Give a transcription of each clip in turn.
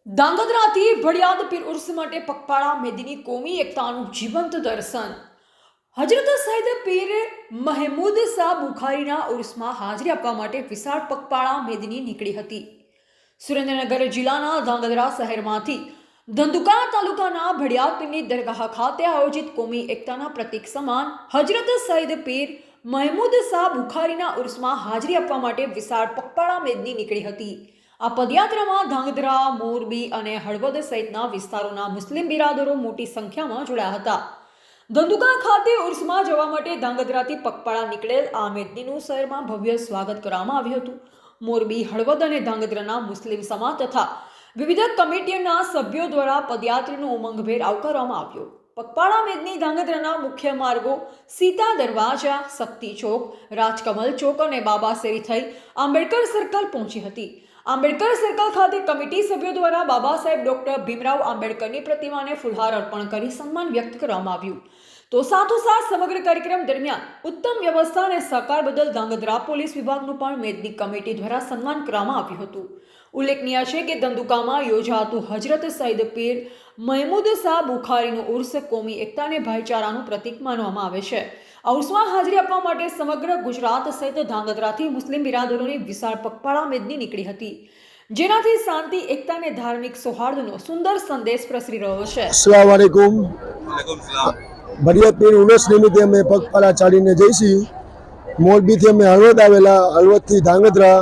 ધાંગધ્રાથી ભડિયાદ પીર ઉર્સ માટે પગપાળા મેદીની કોમી એકતાનું જીવંત દર્શન। હજરત સૈયદ પીર મહેમૂદ શાહ બુખારીના ઉર્સમાં હાજરી આપવા માટે વિશાળ પગપાળા મેદની નીકળી હતી। સુરેન્દ્રનગર જિલ્લાના ધાંગધ્રા શહેરમાંથી ધંધુકા તાલુકાના ભડિયાદ પીરની દરગાહ ખાતે આયોજિત કોમી એકતાના પ્રતીક સમાન હજરત સૈયદ પીર મહેમૂદ શાહ બુખારીના ઉર્સમાં હાજરી આપવા માટે વિશાળ પગપાળા મેદની નીકળી હતી। આ પદયાત્રામાં ધાંગધ્રા, મોરબી અને હળવદ સહિતના વિસ્તારોના મુસ્લિમ બિરાદરો મોટી સંખ્યામાં જોડાયા હતા। ધંધુકા ખાતે ઉર્સમાં જવા માટે ધાંગધ્રાથી પગપાળા નીકળેલ આ મેદનીનું શહેરમાં ભવ્ય સ્વાગત કરવામાં આવ્યું હતું। મોરબી, હળવદ અને ધાંગધ્રાના મુસ્લિમ સમાજ તથા વિવિધ કમિટીના સભ્યો દ્વારા પદયાત્રીનો ઉમંગભેર આવકારવામાં આવ્યો। પગપાળા મેદની ધાંગધ્રાના મુખ્ય માર્ગો સીતા દરવાજા, શક્તિ ચોક, રાજકમલ ચોક અને બાબા શેરી થઈ આંબેડકર સર્કલ પહોંચી હતી। આંબેડકર સર્કલ ખાતે કમિટી સભ્યો દ્વારા બાબા સાહેબ ડોક્ટર ભીમરાવ આંબેડકરની પ્રતિમાને ફૂલહાર અર્પણ કરી સન્માન વ્યક્ત કરવામાં આવ્યું। તો સાથોસાથ સમગ્ર કાર્યક્રમ દરમિયાન ઉત્તમ વ્યવસ્થા અને સહકાર બદલ ધાંગધ્રા પોલીસ વિભાગનું પણ મેદની કમિટી દ્વારા સન્માન કરવામાં આવ્યું હતું। ઉલ્લેખનીય છે કે ધંધુકામાં યોજાતું હજરત સૈયદ પીર મહેમૂદ શાહ બુખારીનું ઉર્સ કોમી એકતા અને ભાઈચારાનું પ્રતીક માનવામાં આવે છે। આ ઉર્સમાં હાજરી આપવા માટે સમગ્ર ગુજરાત સહિત ધાંગધ્રાથી મુસ્લિમ બિરાદરોની વિશાળ પગપાળા મેદની નીકળી હતી, જેનાથી શાંતિ, એકતા અને ધાર્મિક સૌહાર્દનો સુંદર સંદેશ પ્રસરી રહ્યો છે। अस्सलाम वालेकुम। ભડિયાદ પીર ઉર્સ નિમિત્તે અમે પગપાળા ચાલીને જઈશી। મોરબીથી અમે હળવદ આવેલા, હળવદથી ધાંગધ્રા,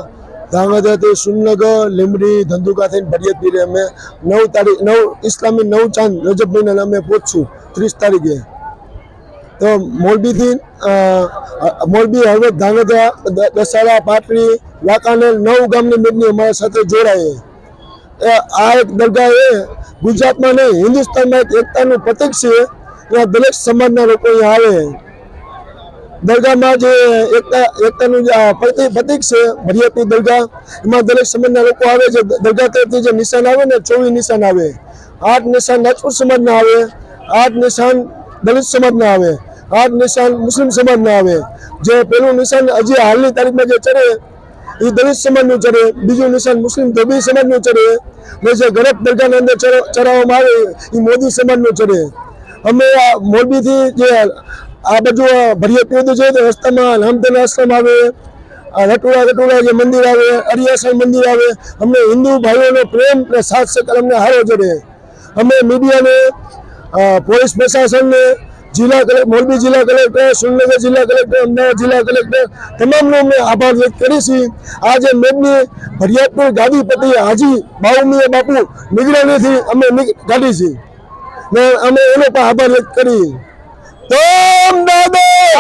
ધાંગધ્રાથી સુરનગર, લીંબડી, ધંધુકા થઈને ભડિયાદ પીરે અમે 9 ઇસ્લામી 9 ચાંદ રજબ મહિનાને અમે પહોંચશું 30 તારીખે। તો મોરબીથી મોરબી, હળવદ, ધાંગધ્રા, દસાડા, પાટડી, વાંકાનેર 9 ગામની મેદની અમારા સાથે જોડાય। આ એક દરગાહ એ ગુજરાતમાં નહીં, હિન્દુસ્તાનમાં એક એકતાનું પ્રતીક છે। ત્યાં દરેક સમાજના લોકો અહીંયા આવે। દરગાહમાં જે એકતાનું પ્રતીક છે ભડિયાદ પીર દરગાહ, એમાં દરેક સમાજના લોકો આવે છે। દરગાહ તરફથી જે નિશાન આવે ને 24 નિશાન આવે। 8 નિશાન રાજપૂત સમાજના આવે, 8 નિશાન દલિત સમાજના આવે, 8 નિશાન મુસ્લિમ સમાજના આવે। જે પેલું નિશાન હજી હાલની તારીખમાં જે ચડે એ દલિત સમાજનું ચડે, બીજું નિશાન મુસ્લિમ ધોબી સમાજનું ચડે, ને જે ગરબ દરગાહની અંદર ચડાવવામાં આવે એ મોદી સમાજનું ચડે। અમે મોરબીથી જે આ બાજુ ભડિયાદ પીર છે તો રસ્તામાં નામદેવ આશ્રમ આવે, રટુડા જે મંદિર આવે, અરિયાસણ મંદિર આવે। અમને હિન્દુ ભાઈઓનો પ્રેમ અને સાથ સહકાર અમને હારો ચડે। અમે મીડિયાને, પોલીસ પ્રશાસનને, મોરબી જિલ્લા કલેક્ટર, સુરેન્દ્રનગર જિલ્લા કલેક્ટર, અમદાવાદ જિલ્લા કલેક્ટર તમામનો અમે આભાર વ્યક્ત કરીશી। આ જે મેદની ભડિયાદ પીર ગાદીપતિ હાજી બાઉમિયા બાપુ નિગરાનીથી અમે કાઢી છીએ ને અમે એનો પણ આભાર વ્યક્ત કરી। તોમ દાદા